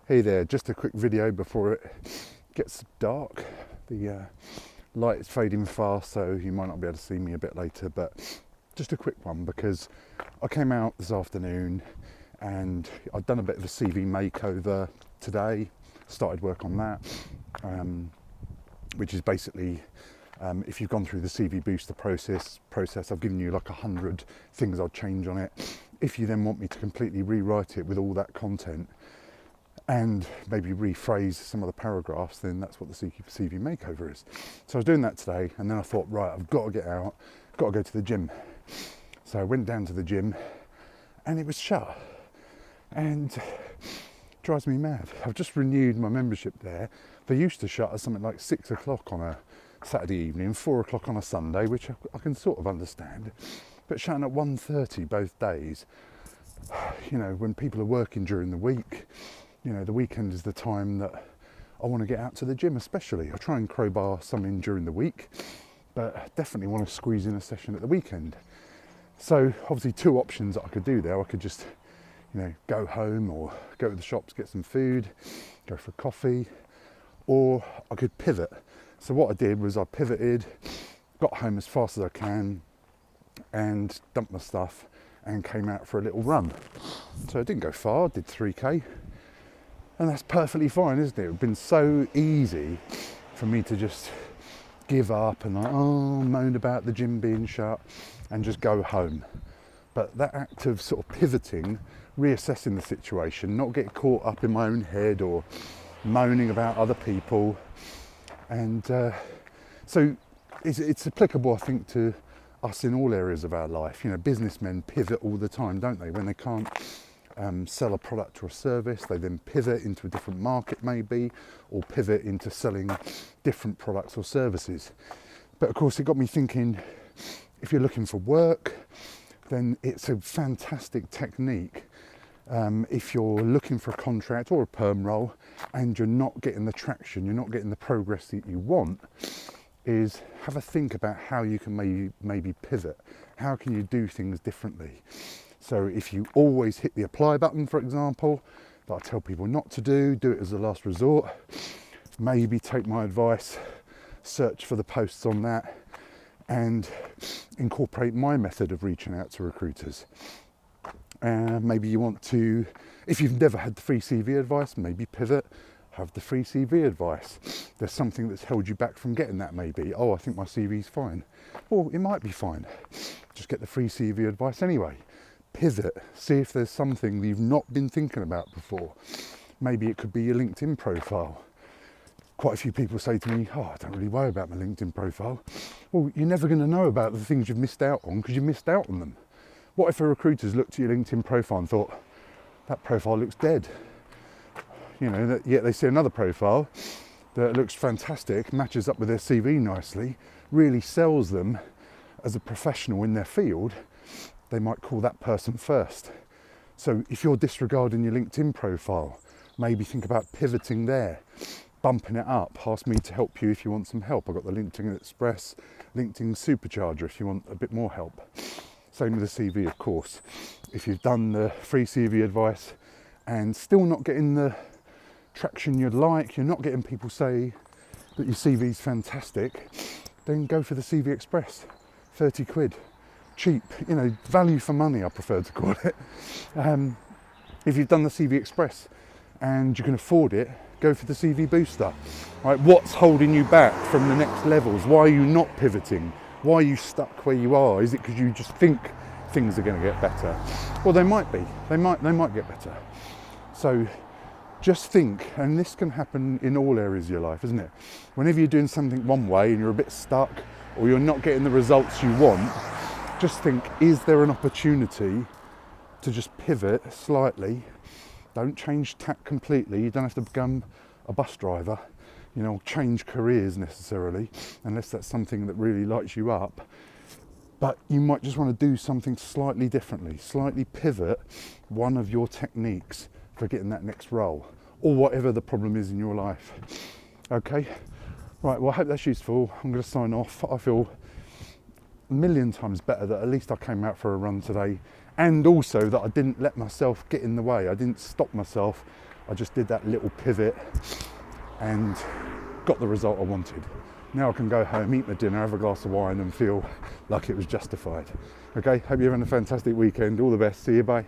Hey there, just a quick video before it gets dark. The light is fading fast, so you might not be able to see me a bit later, but just a quick one because I came out this afternoon and I'd done a bit of a CV makeover today, started work on that, which is basically if you've gone through the CV booster process, I've given you like 100 things I'd change on it. If you then want me to completely rewrite it with all that content, and maybe rephrase some of the paragraphs, then that's what the CV makeover is. So I was doing that today, and then I thought, right, I've got to get out, got to go to the gym. So I went down to the gym, and it was shut, and it drives me mad. I've just renewed my membership there. They used to shut at something like 6 o'clock on a Saturday evening, 4 o'clock on a Sunday, which I can sort of understand, but shutting at 1:30 both days, you know, when people are working during the week, you know, the weekend is the time that I want to get out to the gym especially. I try and crowbar some in during the week, but definitely want to squeeze in a session at the weekend. So obviously 2 options that I could do there. I could just, you know, go home or go to the shops, get some food, go for coffee, or I could pivot. So what I did was I pivoted, got home as fast as I can and dumped my stuff and came out for a little run. So I didn't go far, I did 3k. And that's perfectly fine, isn't it? It's been so easy for me to just give up and moan about the gym being shut and just go home. But that act of sort of pivoting, reassessing the situation, not getting caught up in my own head or moaning about other people. And so it's applicable, I think, to us in all areas of our life. You know, businessmen pivot all the time, don't they? When they can't sell a product or a service, they then pivot into a different market maybe, or pivot into selling different products or services. But of course it got me thinking, if you're looking for work, then it's a fantastic technique. If you're looking for a contract or a perm role and you're not getting the traction, you're not getting the progress that you want, is have a think about how you can maybe pivot. How can you do things differently? So if you always hit the apply button, for example, that I tell people not to do it as a last resort, maybe take my advice, search for the posts on that and incorporate my method of reaching out to recruiters. Maybe you want to, if you've never had the free CV advice, maybe pivot, have the free CV advice. There's something that's held you back from getting that maybe. Oh, I think my CV's fine. Well, it might be fine. Just get the free CV advice anyway. Pivot, see if there's something that you've not been thinking about before. Maybe it could be your LinkedIn profile. Quite a few people say to me, I don't really worry about my LinkedIn profile. Well, you're never going to know about the things you've missed out on because you missed out on them. What if a recruiter's looked at your LinkedIn profile and thought, that profile looks dead? You know, yet they see another profile that looks fantastic, matches up with their CV nicely, really sells them as a professional in their field. They might call that person first. So if you're disregarding your LinkedIn profile, maybe think about pivoting there, bumping it up. Ask me to help you if you want some help. I've got the LinkedIn Express, LinkedIn Supercharger if you want a bit more help. Same with the CV, of course. If you've done the free CV advice and still not getting the traction you'd like, you're not getting people say that your CV is fantastic, then go for the CV Express, 30 quid. Cheap, you know, value for money I prefer to call it. If you've done the CV Express and you can afford it, go for the CV Booster. Right, what's holding you back from the next levels? Why are you not pivoting? Why are you stuck where you are? Is it because you just think things are going to get better? Well, they might be. They might get better. So just think, and this can happen in all areas of your life, isn't it? Whenever you're doing something one way and you're a bit stuck or you're not getting the results you want, just think, is there an opportunity to just pivot slightly? Don't change tack completely. You don't have to become a bus driver, you know, change careers necessarily, unless that's something that really lights you up. But you might just want to do something slightly differently, slightly pivot one of your techniques for getting that next role, or whatever the problem is in your life. Okay? Right, well, I hope that's useful. I'm going to sign off. I feel a million times better that at least I came out for a run today, and also that I didn't let myself get in the way. I didn't stop myself I just did that little pivot and got the result I wanted. Now I can go home, eat my dinner, have a glass of wine and feel like it was justified. Okay, hope you're having a fantastic weekend. All the best. See you, bye.